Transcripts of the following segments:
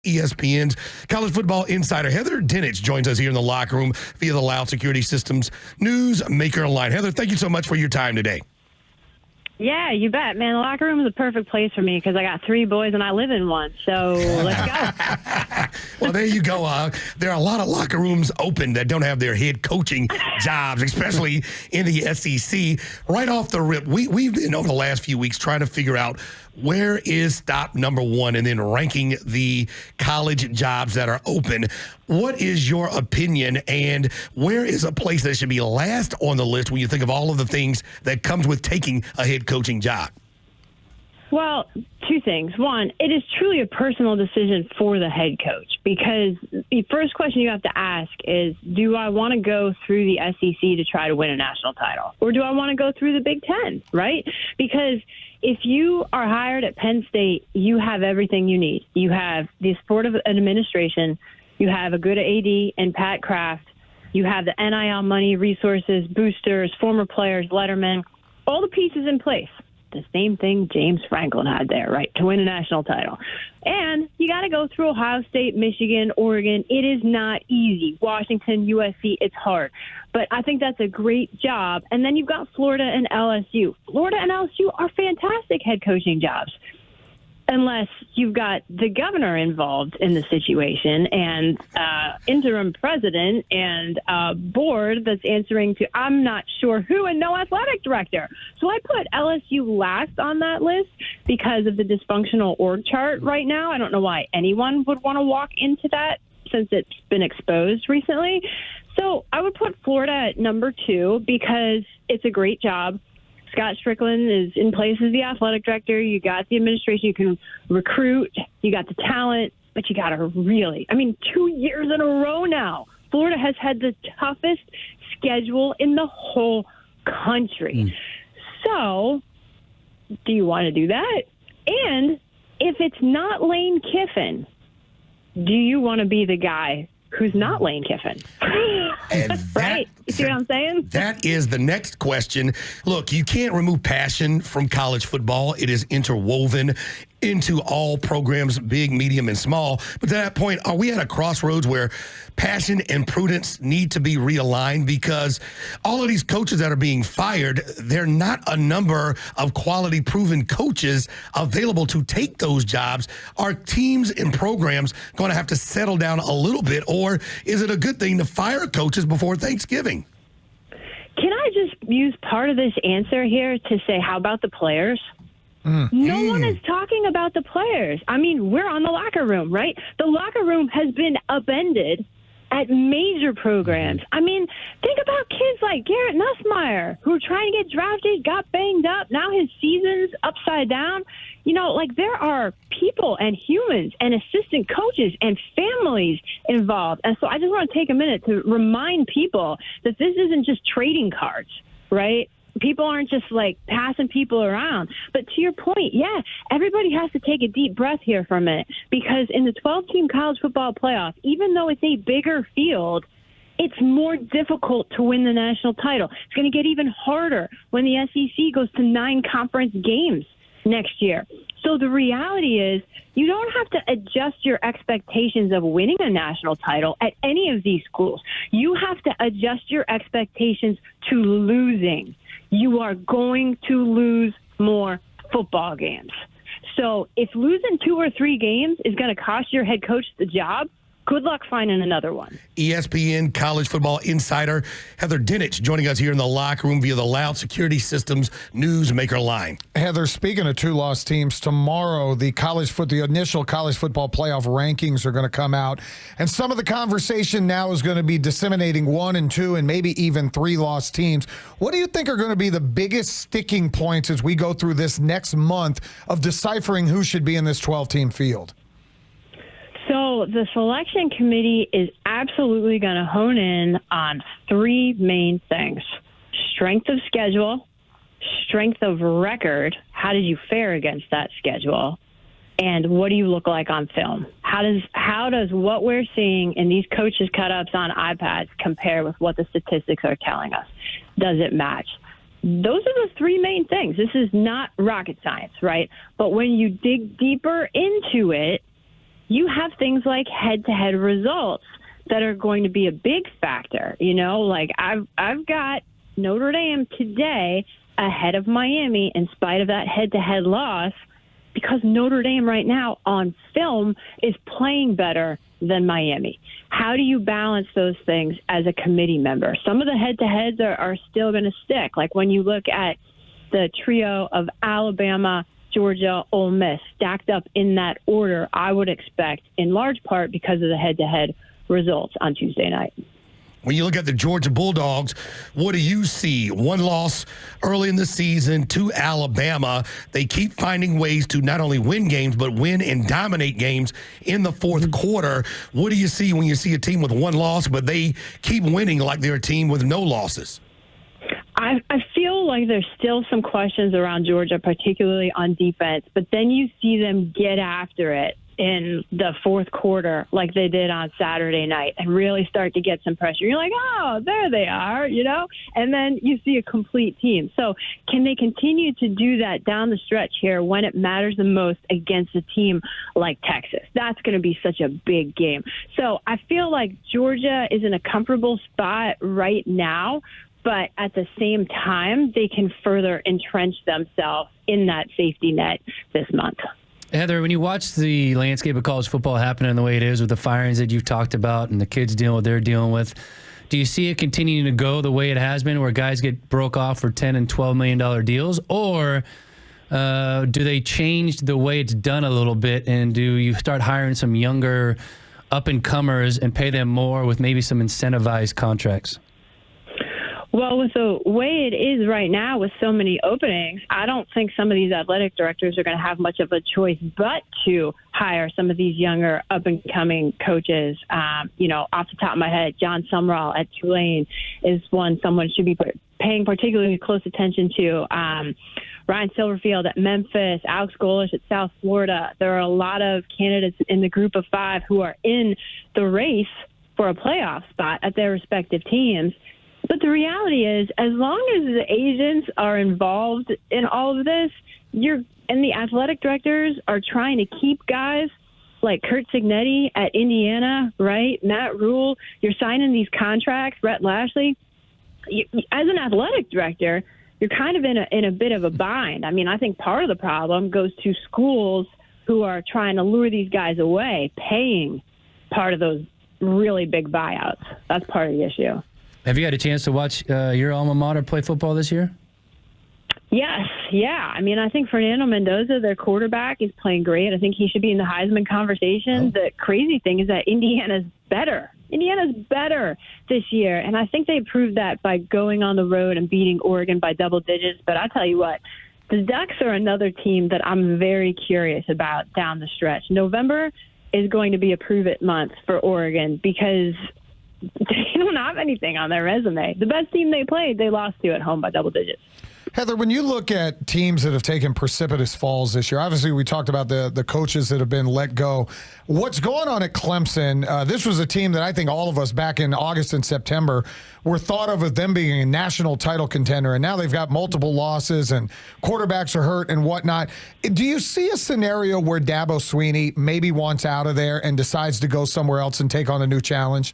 ESPN's college football insider Heather Dinich joins us here in the locker room via the Loud Security Systems News Maker Line. Heather, thank you so much for your time today. Yeah, you bet, man. The locker room is a perfect place for me because I got 3 boys and I live in one. So let's go. Well, there you go. There are a lot of locker rooms open that don't have their head coaching jobs, especially in the SEC. Right off the rip, we've been over the last few weeks trying to figure out where is stop number 1 and then ranking the college jobs that are open. What is your opinion, and where is a place that should be last on the list when you think of all of the things that comes with taking a head coaching job? Well, 2 things. One, it is truly a personal decision for the head coach because the first question you have to ask is, do I want to go through the SEC to try to win a national title? Or do I want to go through the Big Ten, right? Because if you are hired at Penn State, you have everything you need. You have the sport of administration. You have a good AD and Pat Kraft. You have the NIL money, resources, boosters, former players, lettermen, all the pieces in place. The same thing James Franklin had there, right, to win a national title. And you got to go through Ohio State, Michigan, Oregon. It is not easy. Washington, USC, it's hard. But I think that's a great job. And then you've got Florida and LSU. Florida and LSU are fantastic head coaching jobs, unless you've got the governor involved in the situation and interim president and board that's answering to I'm not sure who and no athletic director. So I put LSU last on that list because of the dysfunctional org chart right now. I don't know why anyone would want to walk into that since it's been exposed recently. So I would put Florida at number 2 because it's a great job. Scott Strickland is in place as the athletic director. You got the administration. You can recruit. You got the talent. But you got to 2 years in a row now, Florida has had the toughest schedule in the whole country. So do you want to do that? And if it's not Lane Kiffin, do you want to be the guy who's not Lane Kiffin? Right? You see what I'm saying? That is the next question. Look, you can't remove passion from college football. It is interwoven into all programs, big, medium, and small. But to that point, are we at a crossroads where passion and prudence need to be realigned? Because all of these coaches that are being fired, they're not a number of quality proven coaches available to take those jobs. Are teams and programs going to have to settle down a little bit, or is it a good thing to fire coaches before Thanksgiving? Can I just use part of this answer here to say, how about the players? No one is talking about the players. I mean, we're on the locker room, right? The locker room has been upended at major programs. I mean, think about kids like Garrett Nussmeier, who are trying to get drafted, got banged up. Now his season's upside down. There are people and humans and assistant coaches and families involved. And so I just want to take a minute to remind people that this isn't just trading cards, right? People aren't just passing people around. But to your point, yeah, everybody has to take a deep breath here for a minute, because in the 12-team college football playoff, even though it's a bigger field, it's more difficult to win the national title. It's going to get even harder when the SEC goes to 9 conference games next year. So the reality is you don't have to adjust your expectations of winning a national title at any of these schools. You have to adjust your expectations to losing. You are going to lose more football games. So if losing 2 or 3 games is going to cost your head coach the job, good luck finding another one. ESPN college football insider Heather Dinich joining us here in the locker room via the Loud Security Systems News Maker Line. Heather, speaking of 2 lost teams, tomorrow the initial college football playoff rankings are going to come out, and some of the conversation now is going to be disseminating 1 and 2 and maybe even 3 lost teams. What do you think are going to be the biggest sticking points as we go through this next month of deciphering who should be in this 12-team field? So the selection committee is absolutely going to hone in on 3 main things: strength of schedule, strength of record, how did you fare against that schedule, and what do you look like on film? How does what we're seeing in these coaches' cut-ups on iPads compare with what the statistics are telling us? Does it match? Those are the 3 main things. This is not rocket science, right? But when you dig deeper into it, you have things like head-to-head results that are going to be a big factor. Like I've got Notre Dame today ahead of Miami in spite of that head-to-head loss, because Notre Dame right now on film is playing better than Miami. How do you balance those things as a committee member? Some of the head-to-heads are still going to stick. Like when you look at the trio of Alabama, Georgia, Ole Miss stacked up in that order, I would expect in large part because of the head-to-head results on Tuesday night. When you look at the Georgia Bulldogs, what do you see? One loss early in the season to Alabama. They keep finding ways to not only win games, but win and dominate games in the fourth quarter. What do you see when you see a team with one loss, but they keep winning like they're a team with no losses? I feel like there's still some questions around Georgia, particularly on defense, but then you see them get after it in the fourth quarter like they did on Saturday night and really start to get some pressure. You're like, oh, there they are, and then you see a complete team. So can they continue to do that down the stretch here when it matters the most against a team like Texas? That's going to be such a big game. So I feel like Georgia is in a comfortable spot right now, but at the same time, they can further entrench themselves in that safety net this month. Heather, when you watch the landscape of college football happening the way it is with the firings that you've talked about and the kids dealing with what they're dealing with, do you see it continuing to go the way it has been where guys get broke off for $10 and $12 million deals? Or do they change the way it's done a little bit, and do you start hiring some younger up-and-comers and pay them more with maybe some incentivized contracts? Well, with the way it is right now with so many openings, I don't think some of these athletic directors are going to have much of a choice but to hire some of these younger up-and-coming coaches. Off the top of my head, John Sumrall at Tulane is someone should be paying particularly close attention to. Ryan Silverfield at Memphis, Alex Golish at South Florida. There are a lot of candidates in the group of five who are in the race for a playoff spot at their respective teams. But the reality is, as long as the agents are involved in all of this, and the athletic directors are trying to keep guys like Kurt Cignetti at Indiana, right? Matt Rule, you're signing these contracts, Rhett Lashley. As an athletic director, you're kind of in a bit of a bind. I mean, I think part of the problem goes to schools who are trying to lure these guys away, paying part of those really big buyouts. That's part of the issue. Have you had a chance to watch your alma mater play football this year? Yes, yeah. I mean, I think Fernando Mendoza, their quarterback, is playing great. I think he should be in the Heisman conversation. The crazy thing is that Indiana's better. Indiana's better this year, and I think they proved that by going on the road and beating Oregon by double digits. But I tell you what, the Ducks are another team that I'm very curious about down the stretch. November is going to be a prove-it month for Oregon because they don't have anything on their resume. The best team they played, they lost to at home by double digits. Heather, when you look at teams that have taken precipitous falls this year, obviously we talked about the coaches that have been let go. What's going on at Clemson? This was a team that I think all of us back in August and September were thought of as them being a national title contender, and now they've got multiple losses and quarterbacks are hurt and whatnot. Do you see a scenario where Dabo Swinney maybe wants out of there and decides to go somewhere else and take on a new challenge?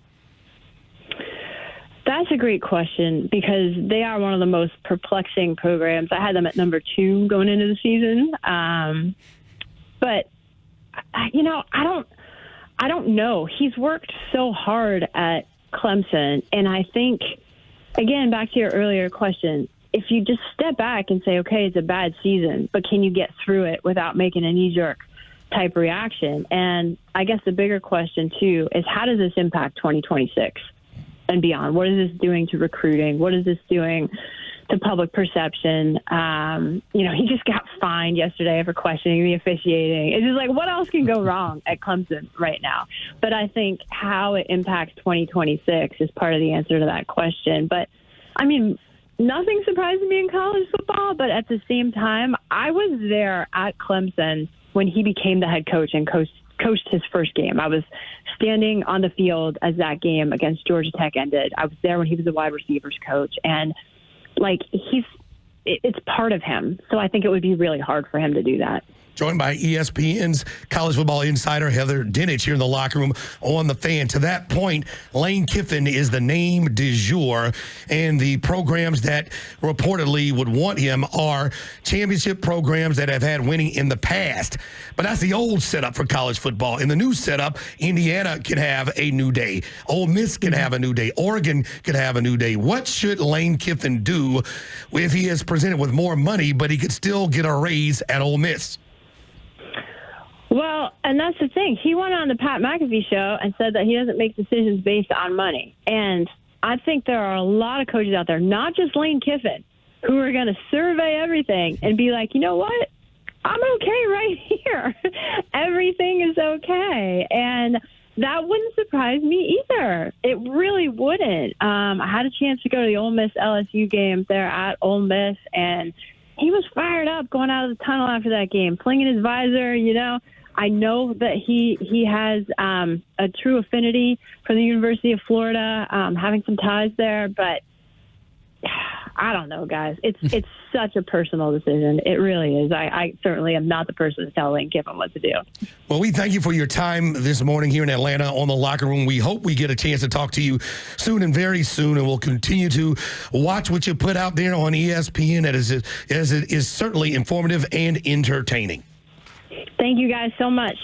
That's a great question because they are one of the most perplexing programs. I had them at number 2 going into the season. But I don't know. He's worked so hard at Clemson. And I think, again, back to your earlier question, if you just step back and say, okay, it's a bad season, but can you get through it without making a knee-jerk type reaction? And I guess the bigger question, too, is how does this impact 2026? And beyond? What is this doing to recruiting? What is this doing to public perception? He just got fined yesterday for questioning the officiating. It's just like, what else can go wrong at Clemson right now? But I think how it impacts 2026 is part of the answer to that question. But, I mean, nothing surprises me in college football, but at the same time, I was there at Clemson when he became the head coach and coached his first game. I was standing on the field as that game against Georgia Tech ended. I was there when he was the wide receivers coach. And, it's part of him. So I think it would be really hard for him to do that. Joined by ESPN's college football insider Heather Dinich here in the locker room on The Fan. To that point, Lane Kiffin is the name du jour, and the programs that reportedly would want him are championship programs that have had winning in the past. But that's the old setup for college football. In the new setup, Indiana can have a new day. Ole Miss can have a new day. Oregon can have a new day. What should Lane Kiffin do if he is presented with more money, but he could still get a raise at Ole Miss? Well, and that's the thing. He went on the Pat McAfee show and said that he doesn't make decisions based on money. And I think there are a lot of coaches out there, not just Lane Kiffin, who are going to survey everything and be like, you know what? I'm okay right here. Everything is okay. And that wouldn't surprise me either. It really wouldn't. I had a chance to go to the Ole Miss LSU game there at Ole Miss, and he was fired up going out of the tunnel after that game, flinging his visor, you know. I know that he has a true affinity for the University of Florida, having some ties there, but I don't know, guys. It's such a personal decision. It really is. I certainly am not the person to tell Lane Kiffin what to do. Well, we thank you for your time this morning here in Atlanta on the Locker Room. We hope we get a chance to talk to you soon and very soon, and we'll continue to watch what you put out there on ESPN as it is certainly informative and entertaining. Thank you guys so much.